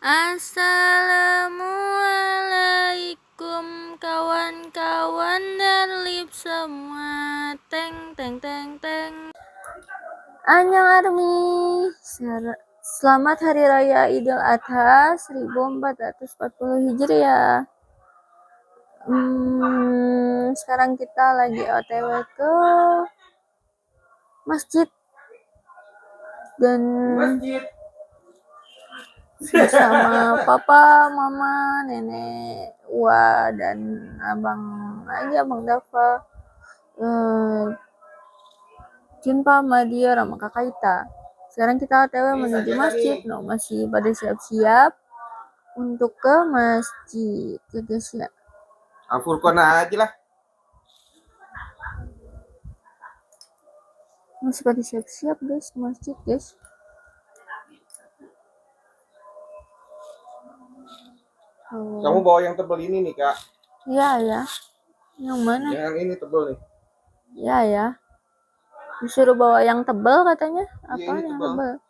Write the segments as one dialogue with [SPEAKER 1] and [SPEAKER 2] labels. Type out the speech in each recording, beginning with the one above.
[SPEAKER 1] Assalamualaikum kawan-kawan Darlip semua. Teng teng teng teng. Annyeong Army. Selamat Hari Raya Idul Adha 1440 Hijriah. Sekarang kita lagi OTW ke masjid dan bersama papa, mama, nenek, Wa, dan abang Dafa, Junpa, Madia, sama kakak Ita. Sekarang kita OTW menuju masjid. Masih pada siap-siap untuk ke masjid ya guys ya.
[SPEAKER 2] Furkona aja lah.
[SPEAKER 1] Masih pada siap-siap guys ke masjid guys.
[SPEAKER 2] Kamu bawa yang tebal ini nih kak.
[SPEAKER 1] Iya ya. Yang mana?
[SPEAKER 2] Yang ini tebal nih.
[SPEAKER 1] Iya ya. Disuruh bawa yang tebal katanya. Apaan yang tebal?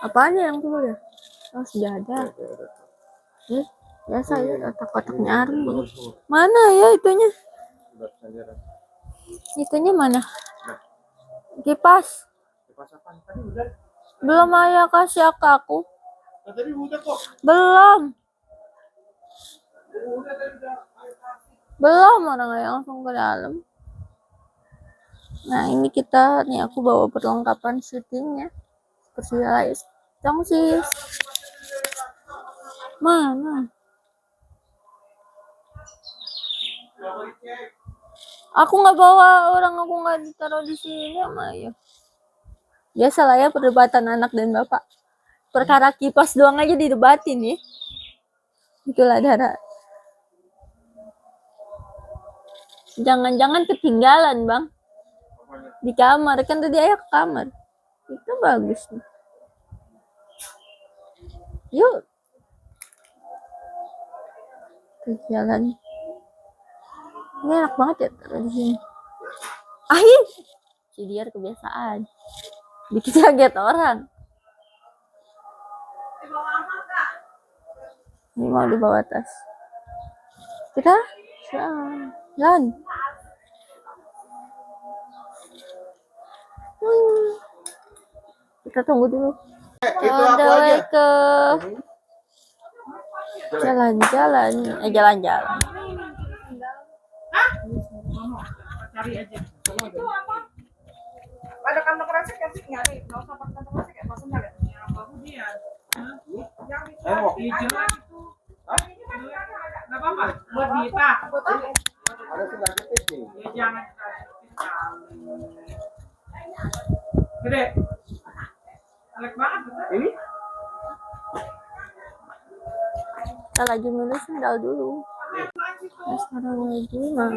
[SPEAKER 1] Apaan yang tebal ya? Oh sejadah. Biasa ya otak-otaknya Army. Mana ya itunya? Itunya mana? Kipas.
[SPEAKER 2] Kipas apa? Tadi udah.
[SPEAKER 1] Belum ayah kasih ke aku.
[SPEAKER 2] Tadi udah kok.
[SPEAKER 1] Belum orang ayah langsung ke dalam. Nah ini kita nih aku bawa perlengkapan syutingnya. Seperti guys. Sis. Mana? Aku nggak bawa, orang aku nggak ditaruh di sini sama ayah. Biasalah ya perdebatan anak dan bapak. Perkara kipas doang aja didebatin ya. Itulah Dara. Jangan-jangan ketinggalan bang. Di kamar, kan tadi ayah ke kamar. Itu bagus nih. Yuk. Ke jalan. Ini enak banget ya taruh di sini. Si dia kebiasaan. Bikin kaget orang. Ini mau dibawa tas. Kita jalan. Kita tunggu dulu. Udah ke jalan-jalan. Jalan-jalan.
[SPEAKER 3] Cari aja. Ada kantong kresek kan sih? Nggak ada. Nggak usah pakai kantong kresek ya. Pasang nggak ada. Ya, apa dia? Yang itu. Jelas itu. Nggak apa-apa. Buat Dita.
[SPEAKER 2] Ada sendal jepit nih.
[SPEAKER 3] Ya jangan. Gede. Jelek banget betul.
[SPEAKER 2] Ini?
[SPEAKER 1] Kita lagi milih sendal dulu. Sekarang lagi mau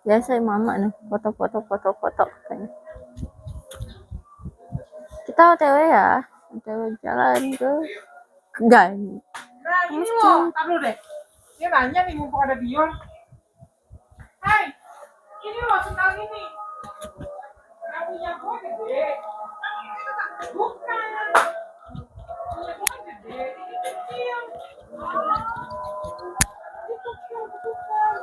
[SPEAKER 1] biasa mama nih foto katanya. Kita OTW ya, OTW jalan ke Gan.
[SPEAKER 3] Nah ini loh, taruh deh. Dia nanya nih mumpung ada Dion. Hai, ini loh sendal ini. Yang punya gua gede. Bukan. Punya gua kan gede, ini kecil. Ini kecil, bukan.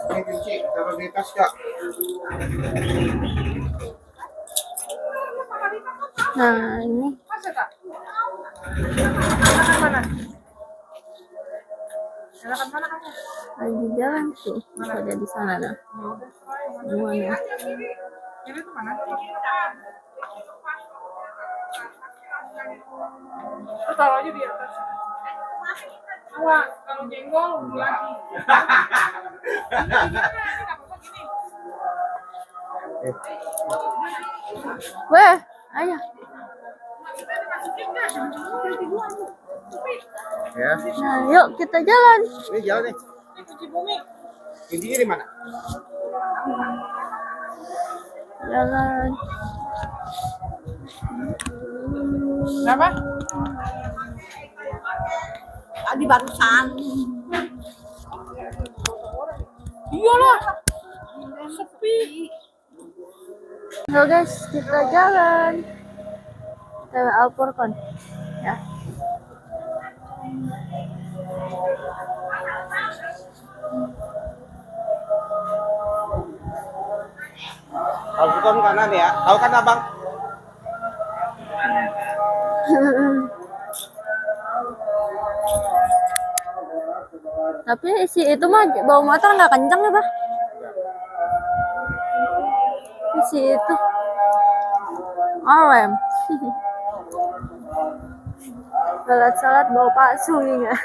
[SPEAKER 2] Ini kunci, taruh di tas kak.
[SPEAKER 1] Nah ini
[SPEAKER 3] Mana? Enakan mana kamu?
[SPEAKER 1] lagi jalan tuh, ada di sana nah. Gimana?
[SPEAKER 3] Ini tuh mana? Taruh aja di atas. Wah, kalau jenggol lagi.
[SPEAKER 1] Weh, ayo.
[SPEAKER 2] Ya.
[SPEAKER 1] Nah, yuk kita jalan.
[SPEAKER 2] Ini jalan nih.
[SPEAKER 3] Ini kunci bumi.
[SPEAKER 2] Kuncinya di mana?
[SPEAKER 1] Jalan.
[SPEAKER 3] Kenapa?
[SPEAKER 4] Tadi barusan.
[SPEAKER 3] Iyalah. Sepi.
[SPEAKER 1] Halo guys, kita jalan. Kita Alporcon. Ya.
[SPEAKER 2] Alputon kanan ya. Tahu kan abang?
[SPEAKER 1] Tapi si itu mah bawa motor nggak kencang ya, Pak? Si itu. RM. Salat-salat bawa bakso ya.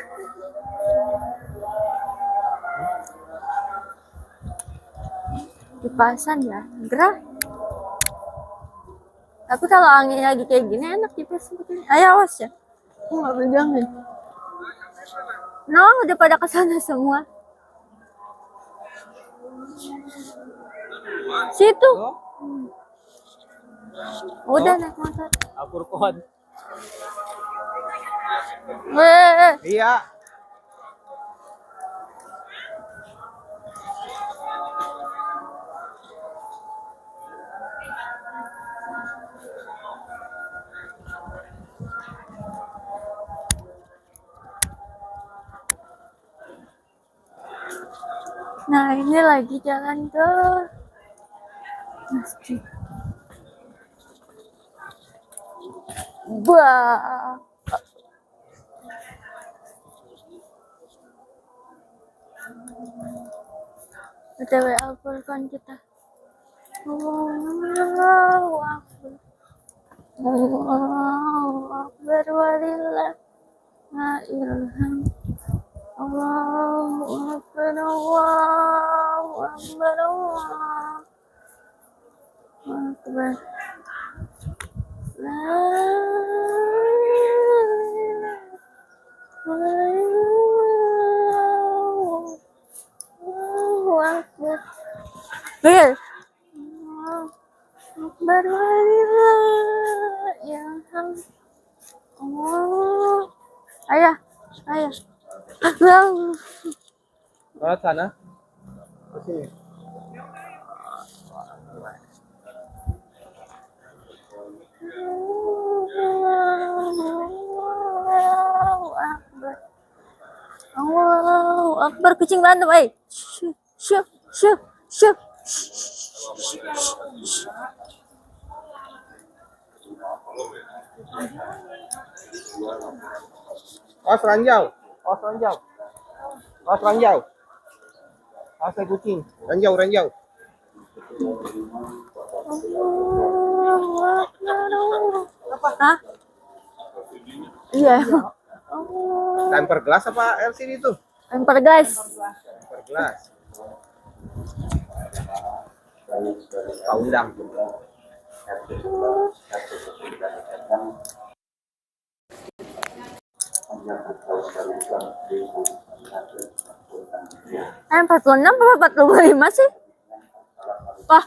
[SPEAKER 1] Kipasan ya, gerah. Tapi kalau angin lagi kayak gini enak kipas begini. Ayo awas ya. Aku nggak pegangin. No, udah pada kesana semua. Situ. Udah naik motor.
[SPEAKER 2] Alputon.
[SPEAKER 1] Weh,
[SPEAKER 2] Iya.
[SPEAKER 1] nah ini lagi jalan ke masjid. Wah. OTW Alfurqan kita. Allahu Akbar. Allahu Akbar walillah. La ilham. Allahu Akbar. Allahu Akbar. Allahu Akbar. La Allahu Akbar. Bel. Allahu Akbar walillah. Ya Allah. Ayah, ayah. Allahu.
[SPEAKER 2] Lewat sana. Ke sini.
[SPEAKER 1] Allahu Akbar. Allahu Akbar. Kucing berantem, Syuh, syuh, syuh, syuh.
[SPEAKER 2] Awas ranjau. Awas ranjau. Awas ranjau. Awas naik kucing. Ranjau, ranjau.
[SPEAKER 1] Allahu Akbar. Hah? Iya. Allah.
[SPEAKER 2] Temper gelas apa LCD itu?
[SPEAKER 1] Lempar guys.
[SPEAKER 2] Temper gelas. Kau undang. Eh, 46 apa 45 sih? Pah,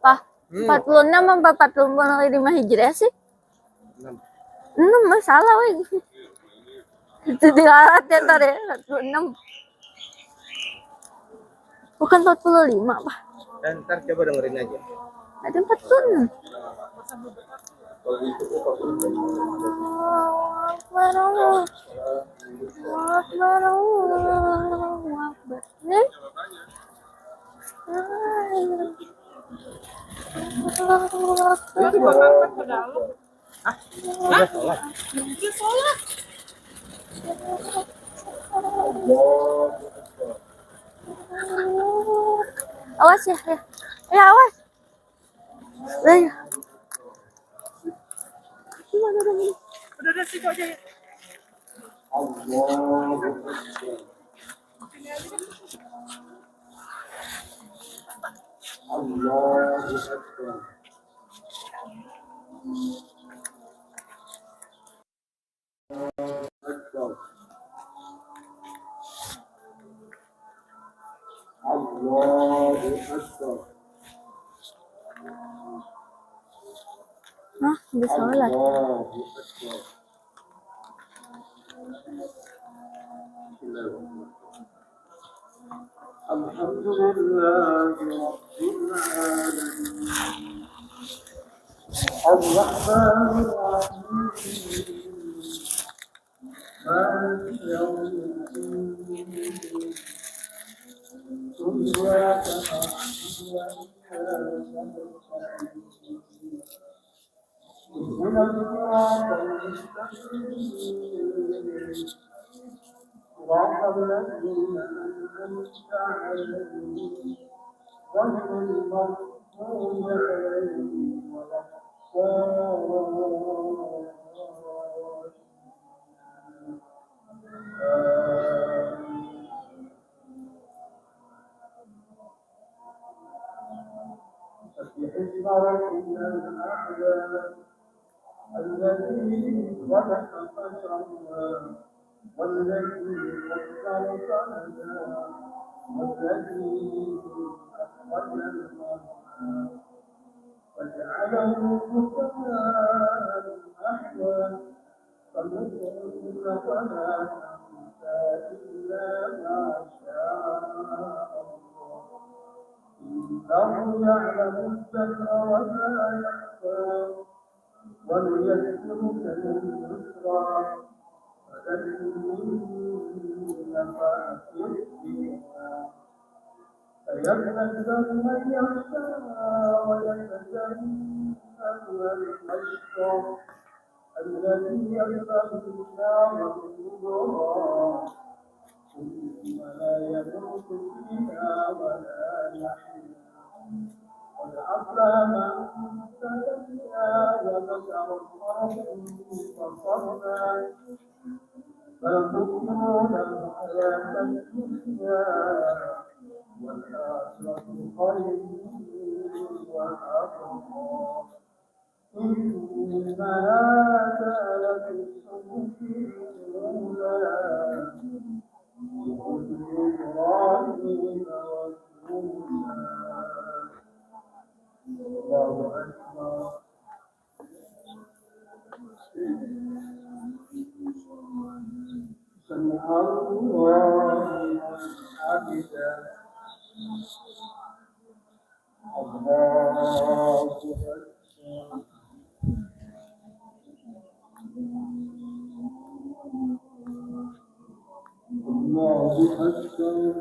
[SPEAKER 2] pah. 46 apa 45 Hijriah sih? 6 salah weh. Itu dilarat ya ntar ya, 46. Bukan 45, Pak. Dan ntar coba dengerin aja.
[SPEAKER 1] Ada 46. Nih.
[SPEAKER 2] Hah? Udah sholat.
[SPEAKER 3] Dia sholat.
[SPEAKER 1] Awas ya, ya. Ya awas. Ya.
[SPEAKER 3] Udah situ aja ya. الله أكبر. أكبر. الله أكبر.
[SPEAKER 1] Hah, udah sholat.
[SPEAKER 3] الله أكبر. الحمد لله رب العالمين الرحمن الرحيم مالك يوم الدين إياك نعبد وإياك نستعين اهدنا الصراط المستقيم صراط الذين أنعمت عليهم غير المغضوب عليهم ولا الضالين. سبح اسم ربك الأعلى الذي خلق فسوى والذي قدر فهدى والذي أخرج المرعى وجعله غثاء أحوى فنذرك فلا تنسى إلا ما شاء الله إنه يعلم السر وما يخفى ونيسرك لليسرى فذكر نفعت الذكرى فيذكر من يخشى ويتجنبها الأشقى الذي يصلى النار الكبرى ثم لا يموت فيها ولا يحيا قد أفلح من تزكى وذكر الله فصلى بل تؤثرون الحياة الدنيا والآخرة خير وأبقى إن هذا لفي الصحف الأولى صحف إبراهيم وموسى. الله أكبر. سمع الله لمن حمده. الله أكبر. الله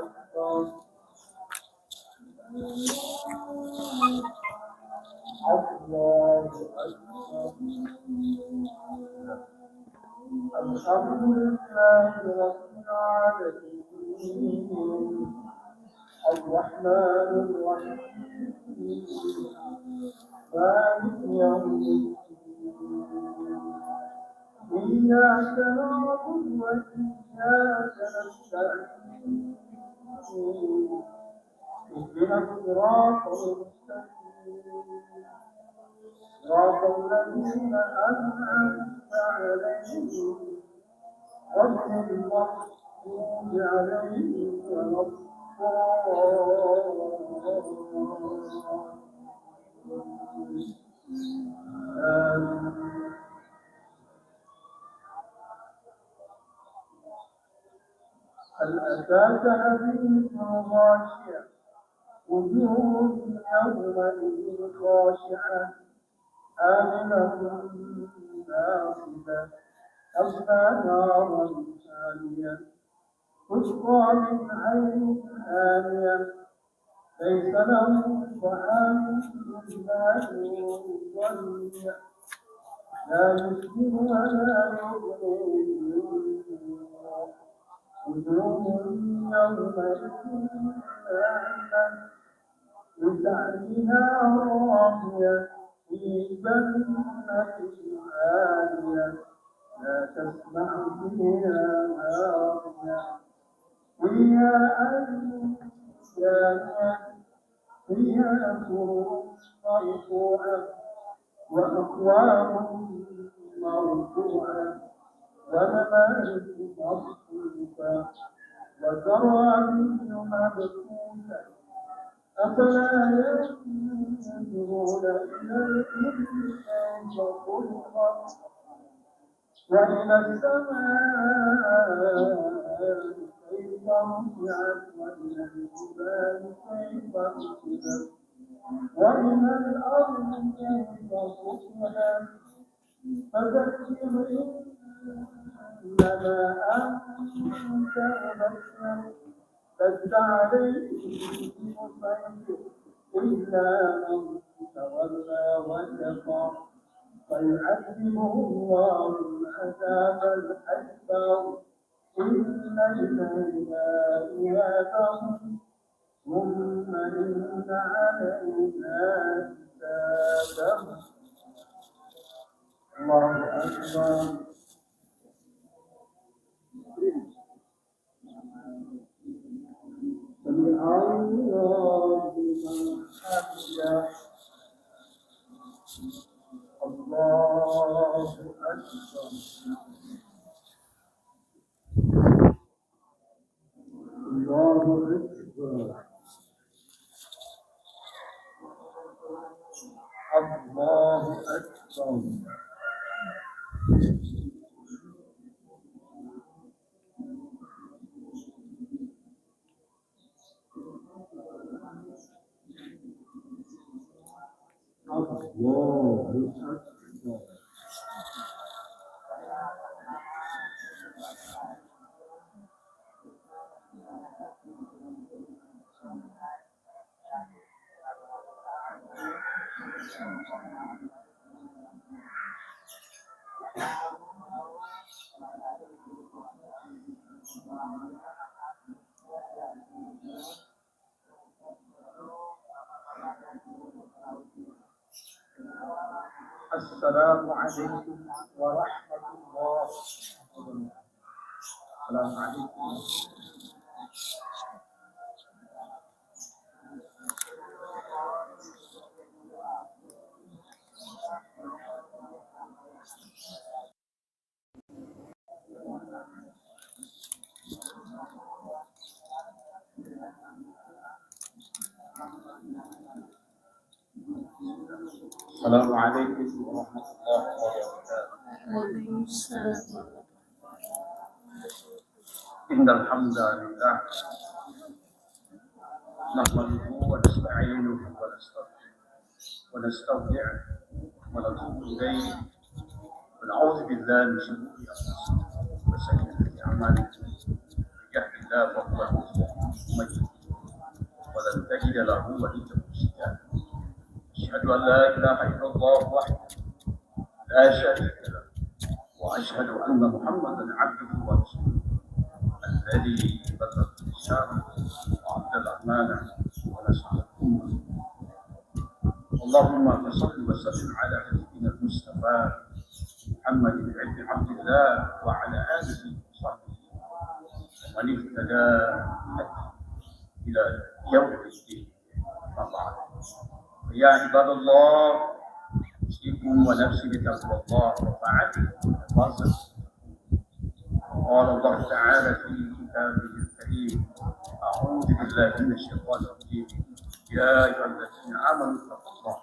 [SPEAKER 3] أكبر. الله أكبر. الحمد لله رب العالمين الرحمن الرحيم مالك يوم الدين إياك نعبد وإياك نستعين اهدنا الصراط المستقيم صراط الذين أنعمت عليهم غير المغضوب عليهم ولا الضالين. هل أتاك حديث الغاشية وجوه يومئذ خاشعة عاملة ناصبة تصلى نارا حامية تسقى من عين آنية ليس لهم طعام إلا من ضريع لا يسمن ولا يغني من جوع وجوه يومئذ ناعمة لسعيها راضية في جنة عالية لا تسمع فيها لاغية فيها عين جارية فيها سرر مرفوعة وأكواب مرفوعة ونمارق مصفوفة وزرابي مبثوثة أفلا ينظرون إلى الإبل كيف خلقت وإلى السماء كيف رفعت وإلى الجبال كيف نصبت وإلى الأرض كيف سطحت فذكر إنما أنت مذكر لست عليهم مسيطر إلا من تولى وكفر فيعذبه الله العذاب الأكبر إن إلينا إيابهم ثم إن علينا حسابهم الله أكبر سمع الله لمن حمده الله أكبر الله أكبر الله أكبر الله أكبر السلام عليكم ورحمة الله. السلام عليكم. السلام عليكم ورحمة الله وبركاته.
[SPEAKER 1] وعليكم السلام.
[SPEAKER 3] إن الحمد لله نحمده ونستعينه ونستغفره ونتوب إليه ونعوذ بالله من شرور أنفسنا وسيئات أعمالنا من يهد الله فهو المهتدي ومن يضلل ولن تجد له وليا مرشدا أشهد أن لا إله إلا الله وحده لا شريك له وأشهد أن محمدا عبده ورسوله الذي بلغ الرسالة وأدى الأمانة ونصح الأمة. اللهم صل وسلم على نبينا المصطفى محمد بن عبد الله وعلى آله وصحبه ومن اهتدى إلى يوم الدين. أما بعد فيا عباد الله أوصيكم ونفسي بتقوى الله وطاعته وتواصل. قال الله تعالى في كتابه الكريم أعوذ بالله من الشيطان الرجيم يا أيها الذين آمنوا اتقوا الله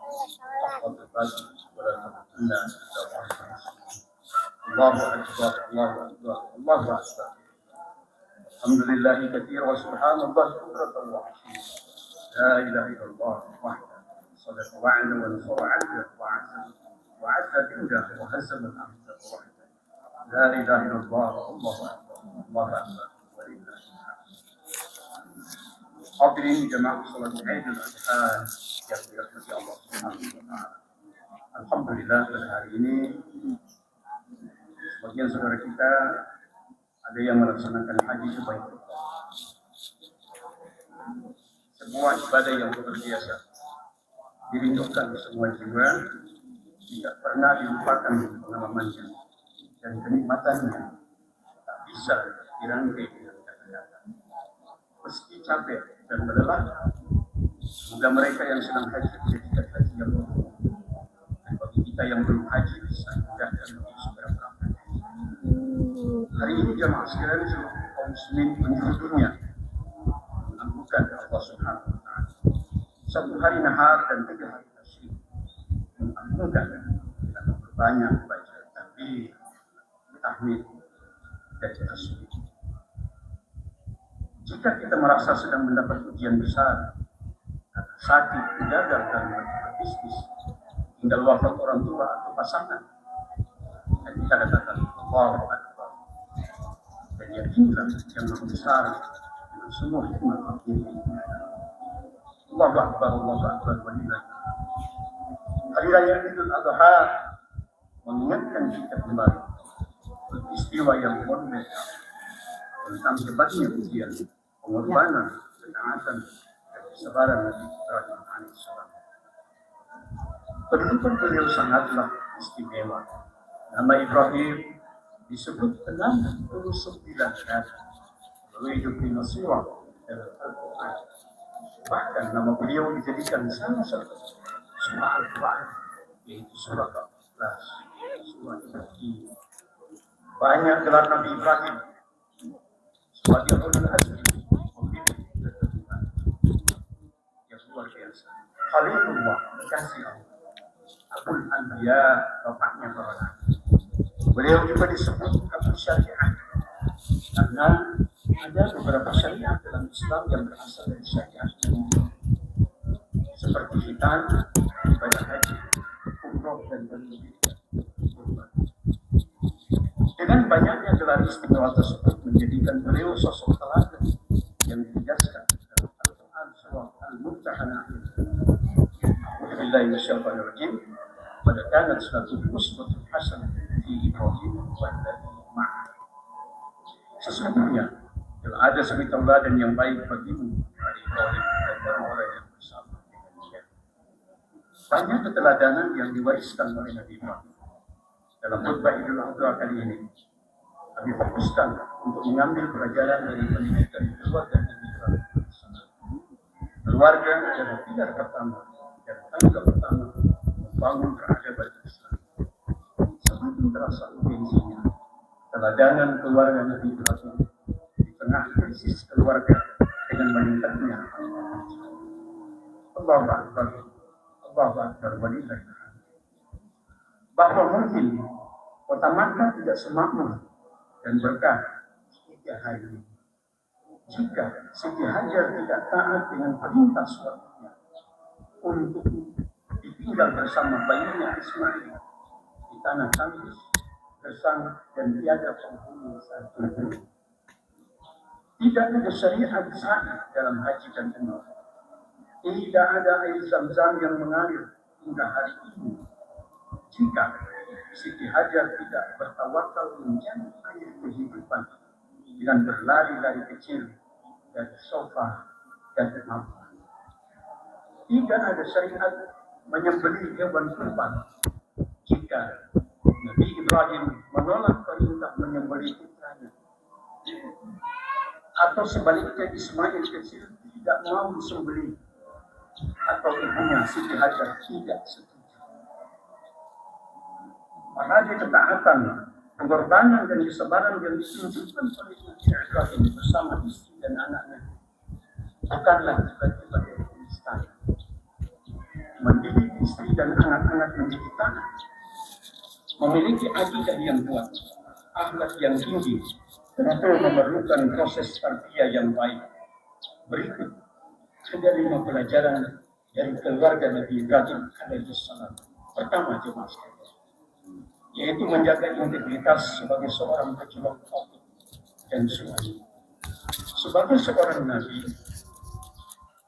[SPEAKER 3] حق تقاته ولا تموتن إلا وأنتم مسلمون. الله أكبر الله أكبر الله أكبر. الحمد لله كثيرا وسبحان الله بكرة وأصيلا
[SPEAKER 5] لا إله إلا الله وحده صدق وعده ونصر عبده وعز جنده وهزم الأحزاب وحده. لا إله إلا الله الله أكبر الله أكبر ولله الحمد. Hadirin jemaah salat Idul Adha yang dirahmati Allah Subhanahu wa taala. Alhamdulillah pada hari ini sebagian saudara kita ada yang melaksanakan haji sebaik-baiknya. Semua ibadah yang luar biasa dirindukan semua jiwa, tidak pernah dilupakan pengalamannya dan kenikmatannya tak bisa dirangkai dengan kata-kata. Meski capek dan melelahkan, semoga mereka yang sedang haji menjadikan haji yang mabrur. Dan bagi kita yang belum haji bisa mudahkan untuk segera berangkat. Hari ini jemaah sekalian seluruh kaum muslimin penjuru dunia mengagunkan Allah Subhanahu wa taala. 1 hari nahar dan 3 hari tasyrik mengagunkan dan berbanyak baca takbir, tahmid dan tasbih. Jika kita merasa sedang mendapat ujian besar, sakit, gagal dalam berbisnis, tinggal wafat orang tua atau pasangan, dan kita katakan Allahu Akbar, dan yakinilah yang maha besar dengan semua hikmah ini. Allahu Akbar, Allahu Akbar, walillah. Hari Raya Idul Adha mengingatkan kita kembali peristiwa yang monumental tentang hebatnya ujian, pengorbanan, ketaatan, dan kesabaran Nabi Ibrahim alaihissalam. Kedudukan beliau sangatlah istimewa. Nama Ibrahim disebut 69 kali melalui Ibnu Surah dalam Al-Quran. Bahkan nama beliau dijadikan salah satu surah Al-Quran, yaitu surah Al-Ikhlas, surah Ibrahim. Banyak gelar Nabi Ibrahim sebagai ulul azmi, pemimpin keturunan yang luar biasa. Khalilullah, kasih Allah, Abul Anbiya, bapaknya para nabi. Beliau juga disebut Abu Syariah karena ada beberapa syariat dalam Islam yang berasal dari syariat seperti khitan, ibadah haji, umroh dan berbagai. Dengan banyaknya gelar istimewa tersebut menjadikan beliau sosok teladan yang ditegaskan dalam Al-Quran surah Al-Mumtahanah. A'udzubillahi minasyaitonir rajim. Qad kanat lakum uswatun hasanah fi Ibrahim walladzina ma'ahu. Sesungguhnya telah ada suri tauladan yang baik bagimu pada Ibrahim dan orang-orang yang bersama dengan dia. Banyak keteladanan yang diwariskan oleh Nabi Ibrahim. Dalam khutbah Idul Adha kali ini, kami fokuskan untuk mengambil pelajaran dari pendidikan keluarga Nabi Ibrahim. Keluarga adalah pilar pertama dan tangga pertama membangun peradaban Islam. Semakin terasa urgensinya teladanan keluarga Nabi Ibrahim di tengah krisis keluarga dengan meningkatnya Allahu Akbar, Allahu Akbar, walillahil hamd. Bahwa mungkin kota Makkah tidak semakmur dan berkah setiap hari jika Siti Hajar tidak taat dengan perintah suaminya untuk ditinggal bersama bayinya Ismail di tanah Tamis, gersang dan tiada penghuni saat itu. Tidak ada syariat sa'i dalam haji dan umrah. Tidak ada air zam-zam yang mengalir hingga hari ini jika Siti Hajar tidak bertawakal menjadi air kehidupan dengan berlari-lari kecil dari sofa dan mampu. Tidak ada syariat menyembelih hewan kurban jika Nabi Ibrahim menolak perintah menyembelih putranya, atau sebaliknya Ismail kecil tidak mau disembelih, atau ibunya Siti Hajar tidak setuju. Maka ketaatan, pengorbanan dan kesabaran yang ditunjukkan oleh Nabi Ibrahim bersama istri dan anaknya bukanlah tiba-tiba dari istana. Mendidik istri dan anak-anak menjadi tanah, memiliki akidah yang kuat, akhlak yang tinggi, tentu memerlukan proses tarbiyah yang baik. Berikut Ada 5 pelajaran dari keluarga Nabi Ibrahim alaihissalam. Pertama, jemaah sekalian, yaitu menjaga integritas sebagai seorang pejuang tauhid dan sunnah. Sebagai seorang nabi,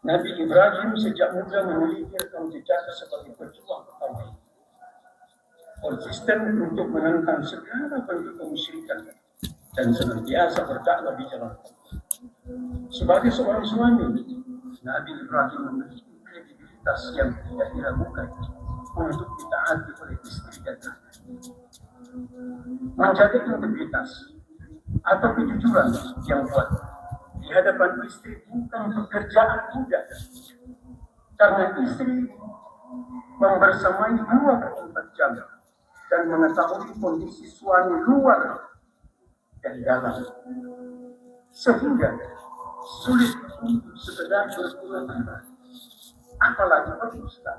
[SPEAKER 5] Nabi Ibrahim sejak muda memiliki rekam jejak sebagai pejuang tauhid, konsisten untuk menentang segala bentuk kemusyrikan dan senantiasa berdakwah di jalan Allah. Sebagai seorang suami, Nabi Ibrahim memiliki kredibilitas yang tidak diragukan untuk ditaati oleh istri dan anak. Menjaga integritas atau kejujuran yang kuat di hadapan istri bukan pekerjaan mudah, karena istri membersamai 24 jam dan mengetahui kondisi suami luar dan dalam, sehingga sulit untuk sekedar berpura-pura, apalagi berdusta.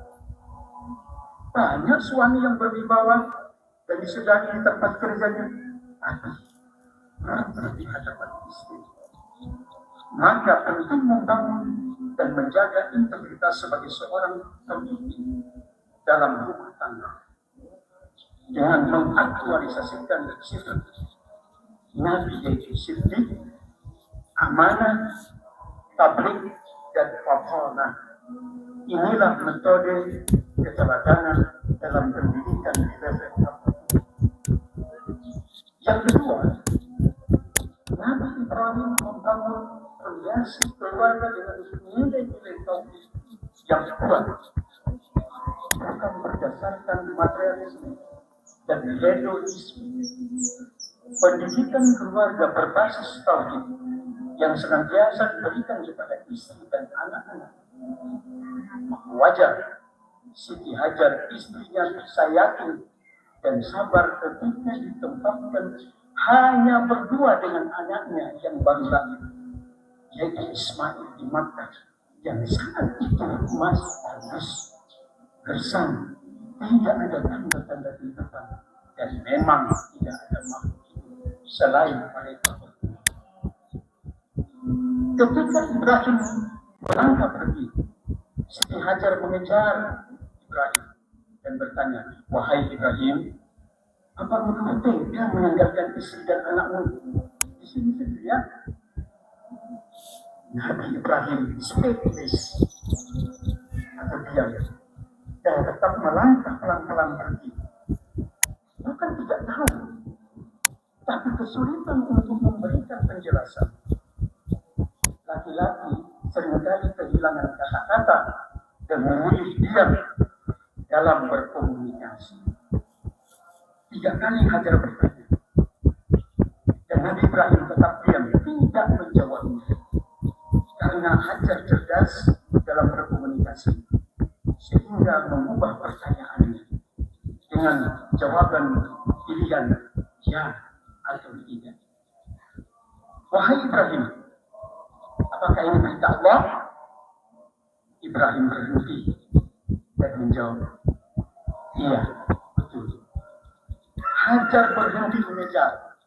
[SPEAKER 5] Banyak suami yang berwibawa dan disedari di tempat kerjanya, tapi di hadapan istri. Maka penting membangun dan menjaga integritas sebagai seorang pemimpin dalam rumah tangga dengan mengaktualisasikan sifat Nabi yaitu siddiq, amanah, tabligh, dan fadhalah. Inilah metode keteladanan dalam pendidikan di level tertentu. Yang kedua, Nabi Ibrahim membangun fondasi keluarga dengan nilai-nilai tauhid yang kuat, bukan berdasarkan materialisme dan hedonisme. Pendidikan keluarga berbasis tauhid yang senantiasa diberikan kepada istri dan anak-anak. Wajar Siti Hajar istrinya bisa yakin dan sabar ketika ditempatkan hanya berdua dengan anaknya yang baru lahir, yaitu Ismail di Makkah, yang saat itu masih halus, gersang, tidak ada tanda-tanda kehidupan, dan memang tidak ada makhluk selain mereka. Ketika Ibrahim berangkat pergi, Siti Hajar mengejar Ibrahim dan bertanya, "Wahai Ibrahim, apa engkau tega meninggalkan istri dan anakmu di sini sendirian?" Nabi Ibrahim speechless atau diam dan tetap melangkah pelan-pelan pergi. Bukan tidak tahu, tapi kesulitan untuk memberikan penjelasan. Laki-laki seringkali kehilangan kata-kata dan memilih diam dalam berkomunikasi. 3 kali Hajar bertanya, dan Nabi Ibrahim tetap diam, tidak menjawabnya, karena Hajar cerdas dalam berkomunikasi, sehingga mengubah pertanyaannya dengan jawaban pilihan ya atau tidak. Wahai Ibrahim, apakah ini perintah Allah? Ibrahim berhenti dan menjawab, iya, betul. Hajar berhenti mengejar,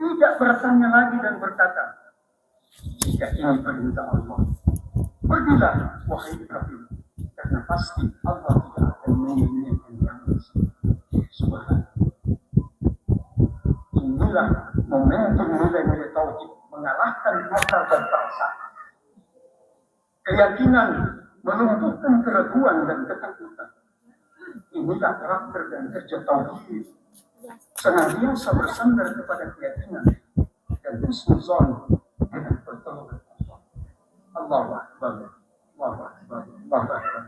[SPEAKER 5] tidak bertanya lagi dan berkata, jika ini perintah Allah, pergilah wahai Ibrahim, karena pasti Allah tidak akan menginginkan kamu. Subhanallah. Inilah momentum nilai-nilai tauhid mengalahkan akal dan perasaan. Keyakinan melumpuhkan keraguan dan ketakutan. Inilah karakter dan kerja tauhid. Senantiasa bersandar kepada keyakinan dan husnuzon dengan pertolongan Allah. Allahu Akbar, Allahu Akbar, Allahu Akbar.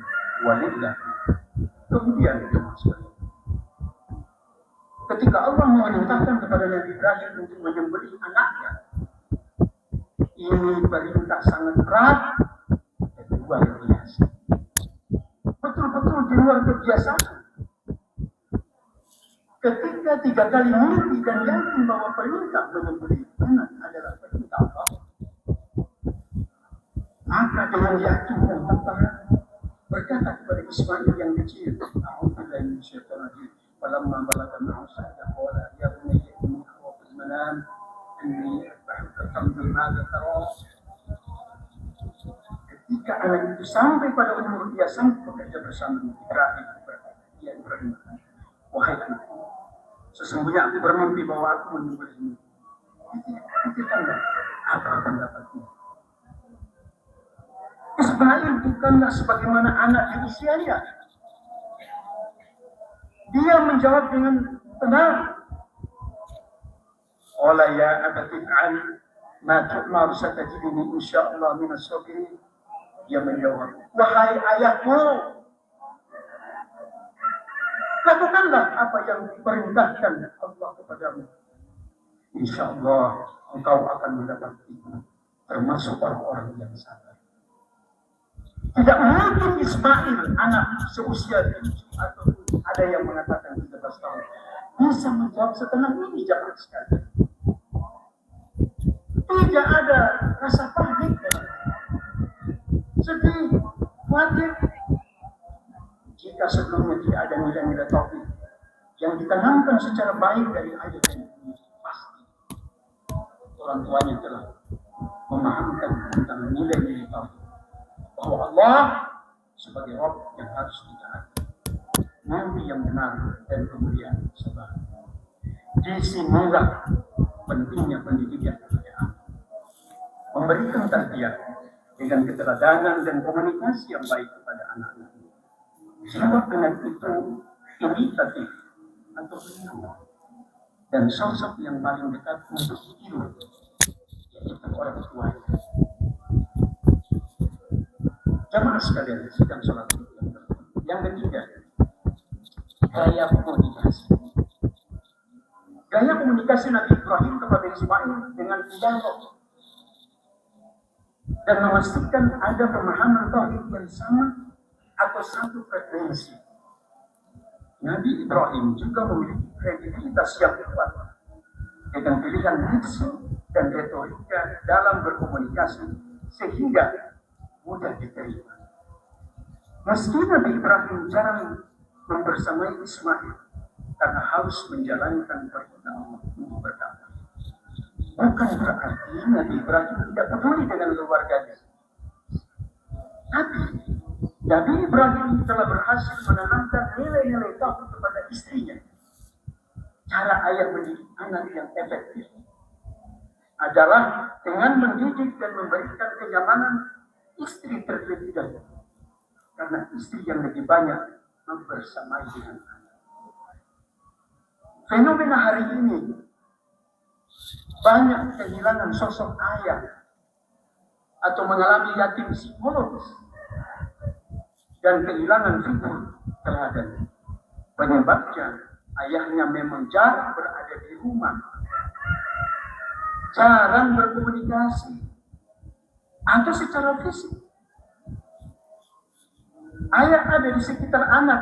[SPEAKER 5] Walillah. Kemudian ketika Allah memerintahkan kepada Nabi Ibrahim untuk menyembelih anaknya, ini perintah sangat berat dan luar biasa. Betul-betul di luar kebiasaan. Ketika 3 kali mimpi dan yakin bahwa perintah menyembelih anak adalah perintah Allah, maka dengan yakin dan tepat berkata kepada Ismail yang kecil, "A'udzubillahi minasyaitonir rajim. Falamma balagha ma'asya qala ya bunayya inni ara fil manam anni asbahuka fanzur madza tara." Ketika sampai pada umur dia sanggup bekerja bersama Ibrahim. Dia Ibrahim, wahai anakku, sesungguhnya aku bermimpi bahwa aku menyembelihmu. Pikirkanlah apa pendapatmu. Ismail bukanlah sebagaimana anak di usianya. Dia menjawab dengan tenang. Qala ya abati if'al ma tu'mar satajiduni insyaallah minas sabirin. Dia menjawab, wahai ayahku, lakukanlah apa yang diperintahkan Allah kepadamu. Insyaallah engkau akan mendapati termasuk orang-orang yang sabar. Tidak mungkin Ismail, anak seusia 7 atau ada yang mengatakan 13 tahun, bisa menjawab setenang ini, jangan sekali. Tidak ada rasa panik, sedih, khawatir. Jika sebelumnya tidak ada nilai-nilai tauhid yang ditanamkan secara baik dari ayat ini, pasti orang tuanya telah memahamkan tentang nilai-nilai tauhid. Bahwa Allah sebagai Rabb yang harus ditaati, Nabi yang benar, dan kemudian sabar. Disinilah pentingnya pendidikan kepada memberikan tarbiyah dengan keteladanan dan komunikasi yang baik kepada anak-anak. Sebab anak itu imitatif atau peniru, dan sosok yang paling dekat untuk tiru yaitu orang tuanya. Jamaah sekalian sedang sholat. Yang ketiga, gaya komunikasi. Gaya komunikasi Nabi Ibrahim kepada Ismail dengan dialog dan memastikan ada pemahaman tauhid yang sama atau satu frekuensi. Nabi Ibrahim juga memiliki kredibilitas yang kuat dengan pilihan diksi dan retorika dalam berkomunikasi sehingga mudah diterima. Meski Nabi Ibrahim jarang membersamai Ismail karena harus menjalankan perintah Allah untuk berdakwah, bukan berarti Nabi Ibrahim tidak peduli dengan keluarganya. Tapi Nabi Ibrahim telah berhasil menanamkan nilai-nilai tauhid kepada istrinya. Cara ayah mendidik anak yang efektif adalah dengan mendidik dan memberikan kenyamanan istri terlebih dahulu, karena istri yang lebih banyak membersamai dengan anak. Fenomena hari ini banyak kehilangan sosok ayah atau mengalami yatim psikologis dan kehilangan figur teladan. Penyebabnya ayahnya memang jarang berada di rumah, jarang berkomunikasi atau secara fisik. Ayah ada di sekitar anak,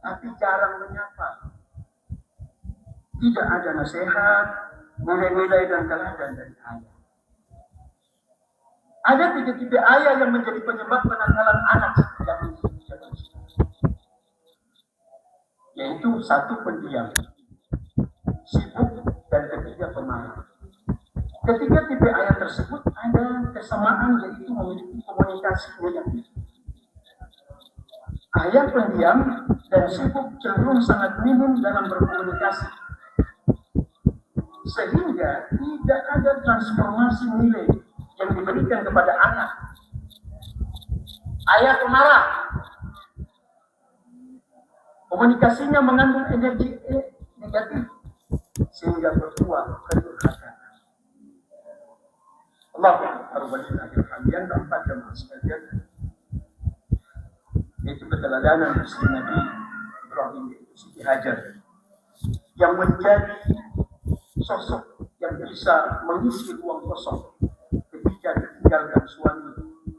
[SPEAKER 5] tapi jarang menyapa. Tidak ada nasihat, nilai-nilai dan teladan dari ayah. Ada tipe-tipe ayah yang menjadi penyebab penanggalan anak yang yaitu satu pendiam, sibuk, dan ketiga pemalas. Ketiga tipe ayah tersebut ada kesamaan, yaitu memiliki komunikasi negatif. Ayah pendiam dan sibuk cenderung sangat minim dalam berkomunikasi, sehingga tidak ada transformasi nilai yang diberikan kepada anak. Ayah pemarah, komunikasinya mengandung energi negatif sehingga berbuah kedurhakaan. Allahu Akbar. Yang keempat, jemaah sekalian, yaitu keteladanan istri Nabi Ibrahim, yaitu Siti Hajar, yang menjadi sosok yang bisa mengisi ruang kosong ketika ditinggalkan suami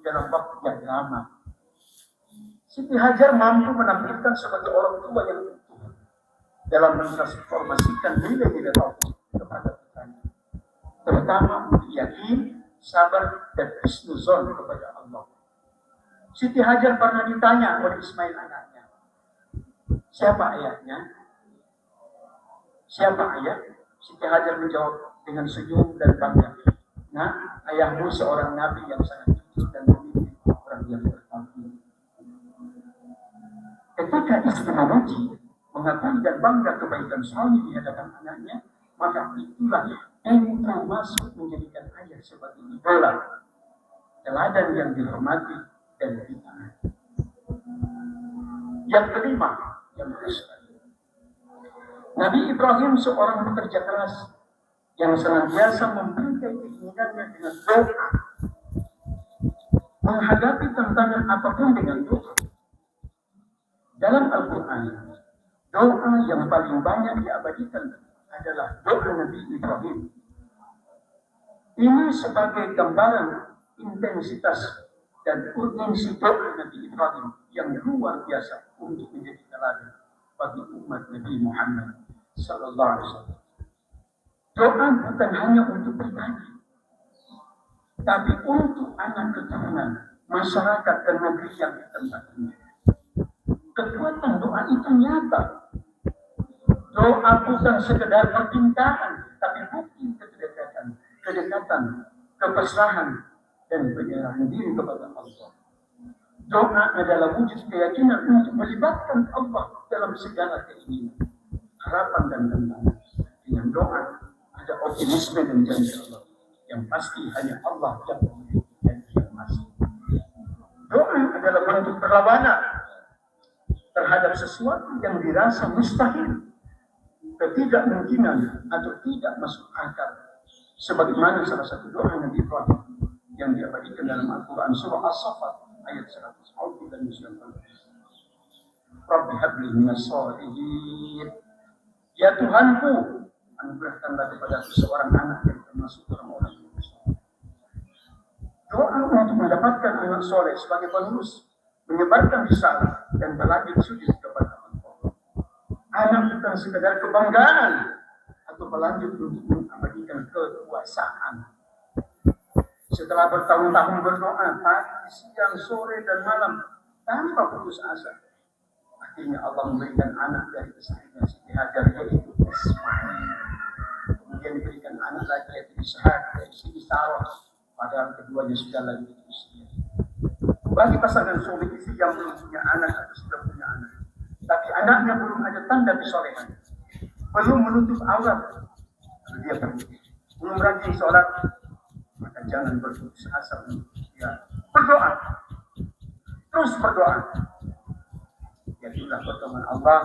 [SPEAKER 5] dalam waktu yang lama. Siti Hajar mampu menampilkan sebagai orang tua yang utuh dalam mentransformasikan nilai-nilai tauhid kepada putranya, terutama untuk yakin, sabar, dan husnuzon kepada Allah. Siti Hajar pernah ditanya oleh Ismail anaknya, siapa ayahnya? Siapa ayah? Siti Hajar menjawab dengan senyum dan bangga, nah, ayahmu seorang nabi yang sangat jujur dan memiliki orang yang bertauhid. Ketika istri memuji, mengakui dan bangga kebaikan suami di hadapan anaknya, maka itulah yang termasuk menjadikan ayah sebagai idola, teladan yang dihormati dan ditaati. Yang kelima, yang terakhir, Nabi Ibrahim seorang pekerja keras yang senantiasa memberikan keinginannya dengan doa, menghadapi tantangan apapun dengan doa. Dalam Al-Quran, doa yang paling banyak diabadikan adalah doa Nabi Ibrahim. Ini sebagai gambaran intensitas dan urgensi doa Nabi Ibrahim yang luar biasa untuk menjadi teladan bagi umat Nabi Muhammad sallallahu alaihi wasallam. Doa bukan hanya untuk pribadi, tapi untuk anak keturunan, masyarakat dan negeri yang ditempatinya. Kekuatan doa itu nyata. Doa bukan sekedar permintaan, tapi bukti kedekatan, kepasrahan, dan penyerahan diri kepada Allah. Doa adalah wujud keyakinan untuk melibatkan Allah dalam segala keinginan, harapan dan tantangan. Dengan doa ada optimisme dan janji Allah yang pasti hanya Allah yang memiliki janji yang pasti. Doa adalah bentuk perlawanan terhadap sesuatu yang dirasa mustahil, ketidakmungkinan atau tidak masuk akal. Sebagaimana salah satu doa Nabi Ibrahim yang diabadikan dalam Al-Quran surah As-Saffat ayat 199. Rabbi habli minas shalihin. Ya Tuhanku, anugerahkanlah kepada seorang anak yang termasuk orang-orang yang soleh. Doa untuk mendapatkan anak soleh sebagai penerus, menyebarkan risalah dan berlanjut sujud kepada Allah. Anak bukan sekadar kebanggaan atau berlanjut untuk mengabadikan kekuasaan. Setelah bertahun-tahun berdoa pagi, siang, sore dan malam tanpa putus asa, akhirnya Allah memberikan anak dari istrinya Siti Hajar, yaitu Ismail. Kemudian diberikan anak lagi yaitu Ishak dari Siti Sarah, padahal keduanya sudah lagi usia. Bagi pasangan suami istri yang belum punya anak atau sudah punya anak, tapi anaknya belum ada tanda kesolehan, belum menutup aurat, dia pergi, belum rajin sholat, maka jangan berputus asa untuk dia berdoa, terus berdoa. Jadilah pertemuan Allah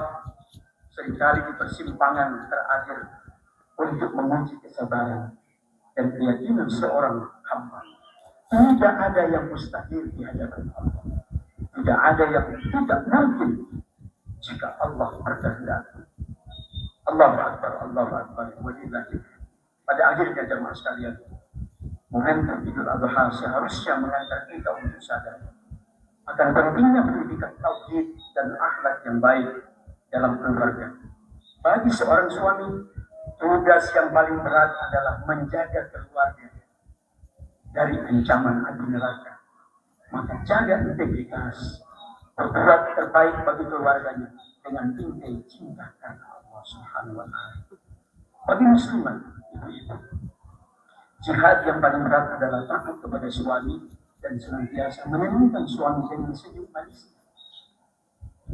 [SPEAKER 5] seringkali di persimpangan terakhir untuk menguji kesabaran dan keyakinan seorang hamba. Tidak ada yang mustahil di hadapan Allah. Tidak ada yang tidak mungkin jika Allah berkehendak. Allahu Akbar, Allahu Akbar. Wajibahi. Pada akhirnya jemaah sekalian, momentum Idul Adha seharusnya mengantar kita untuk sadar akan pentingnya pendidikan tauhid dan akhlak yang baik dalam keluarga. Bagi seorang suami, tugas yang paling berat adalah menjaga keluarga dari ancaman api neraka. Maka jaga integritas, berbuat terbaik bagi keluarganya dengan inti cinta karena Allah Subhanahu wa Ta'ala. Bagi muslimat, ibu-ibu, jihad yang paling berat adalah taat kepada suami dan senantiasa menyenangkan suami dengan senyum manis.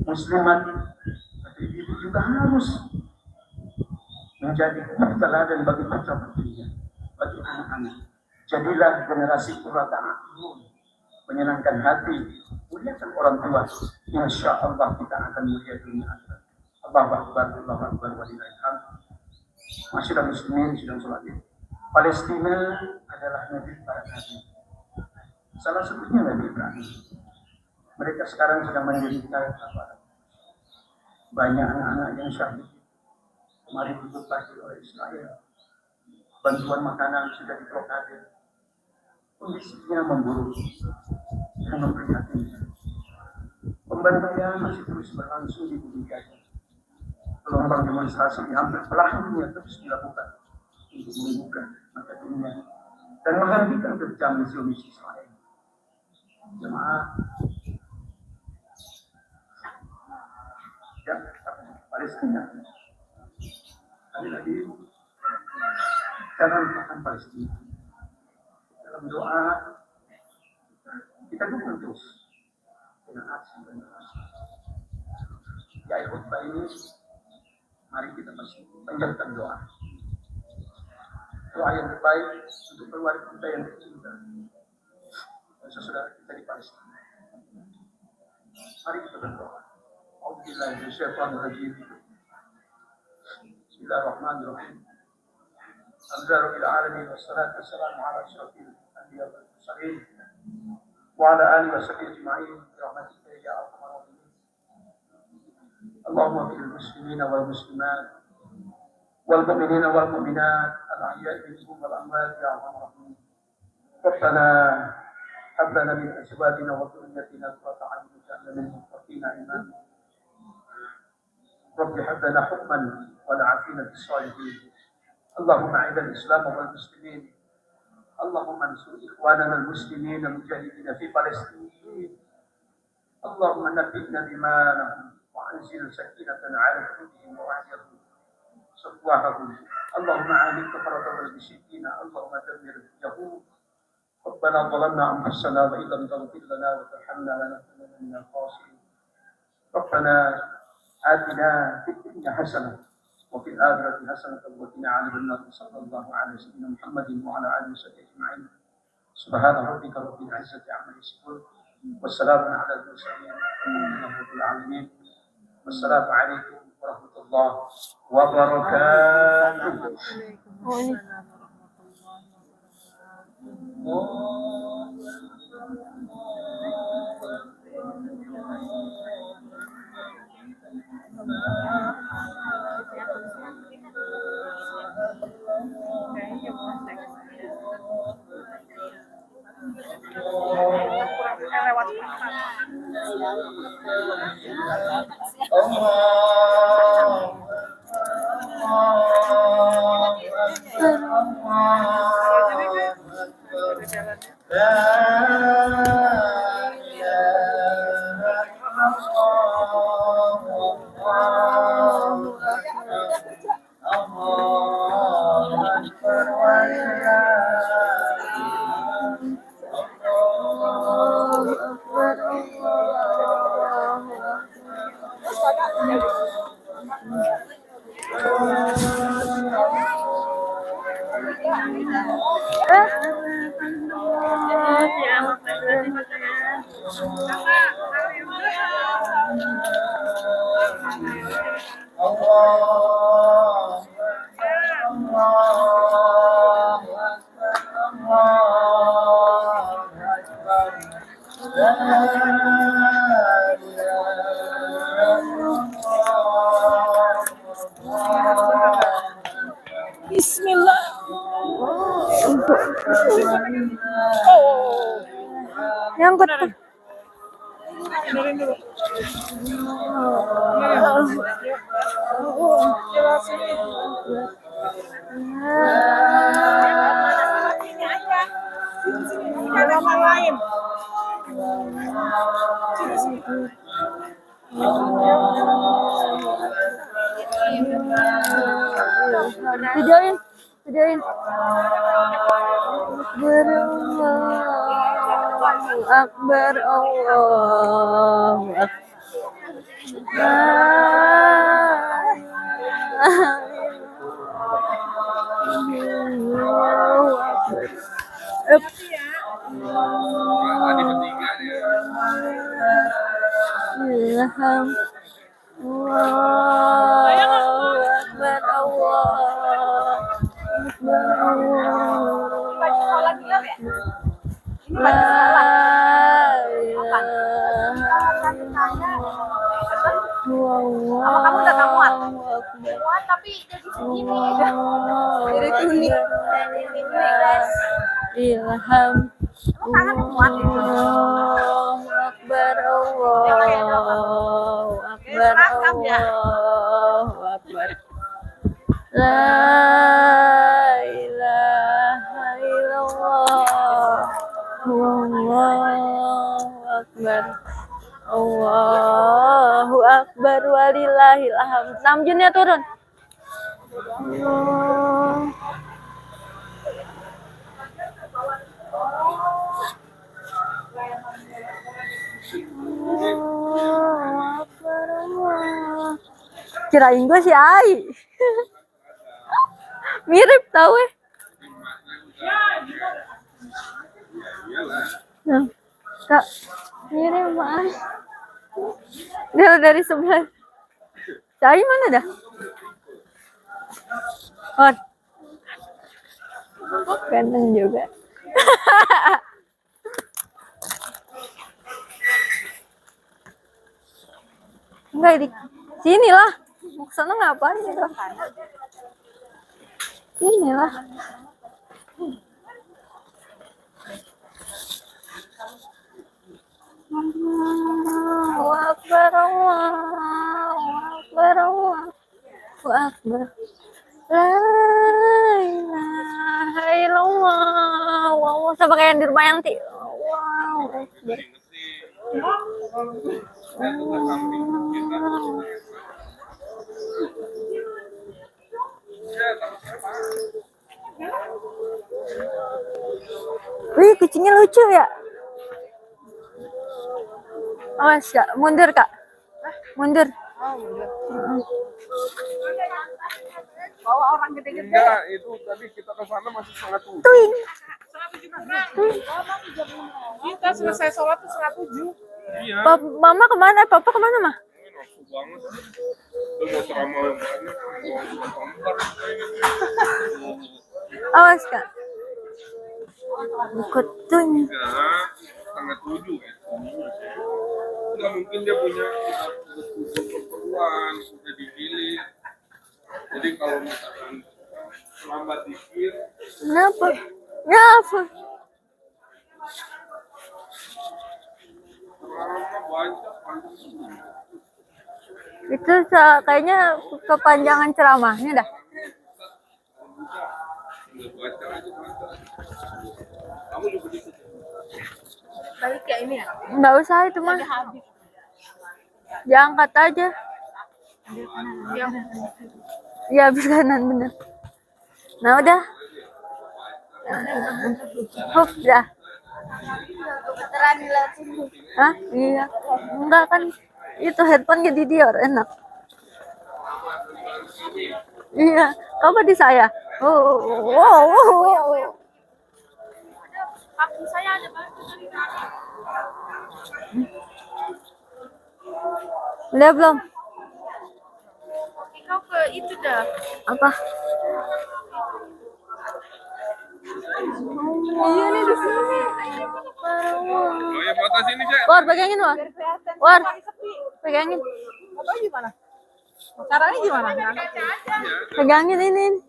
[SPEAKER 5] Muslimat atau ibu juga harus menjadi teladan bagi putra-putrinya, bagi anak-anak. Jadilah generasi qurrata a'yun, menyenangkan hati, muliakan orang tua. Insya Allah kita akan mulia dunia akhirat. Allahu Akbar, Allahu Akbar, walillahil hamd. Masyarakat muslimin sedang sholat Id. Palestina adalah negeri para nabi. Salah satunya Nabi Ibrahim. Mereka sekarang sedang menderita banyak anak-anak yang syahid. Kemarin dibebaskan oleh Israel. Bantuan makanan sudah diblokade. Kondisinya memburuk dan memprihatinkan. Pembantaian masih terus berlangsung di bumi Gaza. Gelombang demonstrasi di hampir belahan dunia terus dilakukan untuk membuka mata dunia dan menghentikan kekejaman Zionis Israel. Jemaah, ya, Palestina. Sekali lagi, jangan lupakan Palestina. Dalam doa kita dukung terus dengan aksi dan aksi. Di akhir khutbah ini, mari kita masih panjatkan doa. Doa yang terbaik untuk keluarga kita yang tercinta. Dan saudara kita di Palestina. Mari kita berdoa. Alhamdulillah, Bismillahirrahmanirrahim. Bismillahirrahmanirrahim. Alhamdulillahirabbil alamin wassalatu wassalamu ala asyrafil anbiya'i wal mursalin wa ala alihi washabbihi ajma'in bi rahmatika ya arhamar rahimin. Allahumma fil muslimina wal muslimat wal mu'minina wal mu'minat al ahya'i minhum wal amwat ya arhamar rahimin. Rabbana hab lana min azwajina wa dhurriyyatina qurrata a'yun waj'alna lil muttaqina imama. Rabbi hab lana hukman wa la'afina bis salihin. اللهم اعز الاسلام والمسلمين اللهم انصر اخواننا المسلمين المجاهدين في فلسطين اللهم نبئنا بإيمانهم وانزل سكينة على قلوبهم ووعدهم صفواهم اللهم عاني الكفرة والمشركين اللهم دمر اليهود ربنا ظلمنا انفسنا وان لم تغفر لنا وترحمنا لنكونن من الخاسرين ربنا آتنا في الدنيا حسنة وفي الآخرة حسنة وقنا عذاب النار صلى الله على سيدنا محمد وعلى آله وصحبه أجمعين سبحان ربك رب العزة عما يصفون والسلام على المرسلين والحمد لله رب العالمين والسلام عليكم ورحمة الله وبركاته.
[SPEAKER 1] Bismillah. Nyangkut. Videoin, videoin. Allahu Akbar, Allahu Akbar. Ilham. Allahu Akbar, Allahu
[SPEAKER 4] Kamu udah tak muat? Muat tapi jadi segini. Jadi tunik.
[SPEAKER 1] Ilham. Allahu Akbar, Allahu Akbar, Allahu Akbar. La ilaha illallah. Allahu Akbar. Allahu Akbar walillahil hamd. Namjunnya turun. Allah. Allahu Akbar, Allah. Kirain gue si Ai. Mirip tau Nah, Kak, mirip Mas. Dia dari sebelah. Si Ai mana dah? Oh, ganteng juga. Enggak di sini lah. Mau kesana ngapain itu? Sini lah. Allahu Akbar, Allahu Akbar, Allahu Akbar. La ilaha illallah. Wow, sama kayak yang di rumah Yanti. Wow. Akbar. Wih, kucingnya lucu ya. Awas Kak, mundur Kak. Mundur.
[SPEAKER 4] Bawa orang gede-gede.
[SPEAKER 6] Enggak, itu tadi kita ke sana masih setengah tujuh.
[SPEAKER 1] Tuing.
[SPEAKER 3] Kita selesai sholat tuh 7:30.
[SPEAKER 6] Iya.
[SPEAKER 1] Mama kemana? Papa kemana mah?
[SPEAKER 6] Nafsu banget. Lu mau ceramah yang banyak.
[SPEAKER 1] Awas Kak. Ikut tuing.
[SPEAKER 6] Enggak, setengah tujuh ya. Enggak mungkin dia punya keperluan, sudah digilir. Jadi kalau misalkan terlambat dikit,
[SPEAKER 1] Kenapa? Kenapa?
[SPEAKER 6] orang baca panjang.
[SPEAKER 1] Itu kayaknya kepanjangan ceramahnya dah.
[SPEAKER 6] Nggak baca aja baca. Kamu juga gitu.
[SPEAKER 4] Balik kayak ini ya.
[SPEAKER 1] Nggak usah itu mah. Diangkat aja. Iya, habis kanan bener. Nah udah. Hup dah.
[SPEAKER 4] Keteran di laut sini.
[SPEAKER 1] Hah? Iya. Enggak kan. Itu headphone jadi Dior enak. Iya. Coba di saya. Oh.
[SPEAKER 4] Kaki saya ada batu dari tadi.
[SPEAKER 1] Udah belum?
[SPEAKER 4] Kau ke itu dah.
[SPEAKER 1] Apa? Iya nih di sini.
[SPEAKER 6] Oh ya batas ini Cek.
[SPEAKER 1] War, pegangin War. War, pegangin.
[SPEAKER 3] Apa gimana? Caranya gimana?
[SPEAKER 1] Pegangin ini.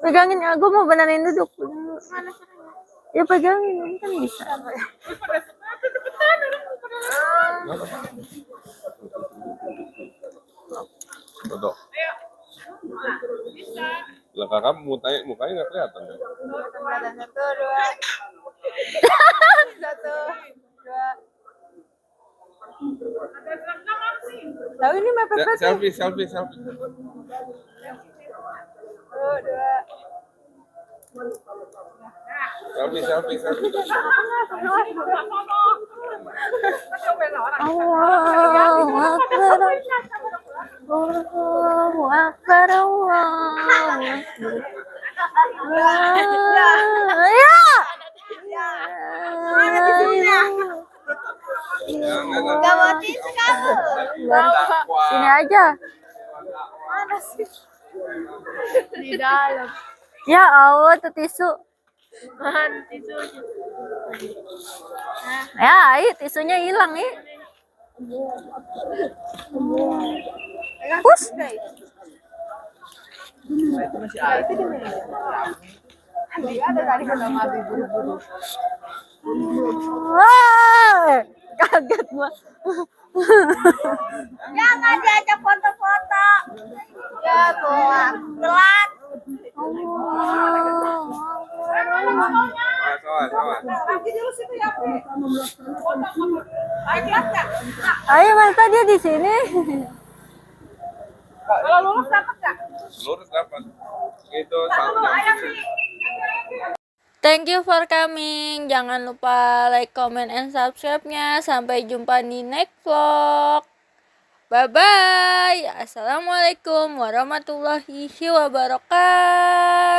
[SPEAKER 1] Pegangin, aku mau benerin duduk. Ya pegangin, ini kan bisa.
[SPEAKER 6] Dodok. Lah kakak mukanya nggak kelihatan ya?
[SPEAKER 4] Satu, dua. Satu, dua.
[SPEAKER 3] Tahu ini mepet
[SPEAKER 6] Ya, selfie.
[SPEAKER 4] Satu, dua.
[SPEAKER 6] Selfie.
[SPEAKER 1] Allahu Akbar. Allahu Akbar. Allahu Akbar. Ya.
[SPEAKER 4] Gak mau tisu kamu.
[SPEAKER 1] Sini aja.
[SPEAKER 4] Mana sih? Di dalam.
[SPEAKER 1] Ya Allah, tuh tisu.
[SPEAKER 4] Mana tisu?
[SPEAKER 1] Ya, ayo tisunya hilang nih. Pus.
[SPEAKER 4] Dia ada tadi kena mati buru-buru.
[SPEAKER 1] Wah, kaget gua.
[SPEAKER 4] Jangan diajak foto-foto. Ya tuh, telat.
[SPEAKER 6] Sawan.
[SPEAKER 1] Ayo masa dia di sini.
[SPEAKER 3] Kalau lulus dapat nggak?
[SPEAKER 6] Lurus dapat. Itu satu jam.
[SPEAKER 1] Thank you for coming. Jangan lupa like, comment, and subscribe-nya. Sampai jumpa di next vlog. Bye bye. Assalamualaikum warahmatullahi wabarakatuh.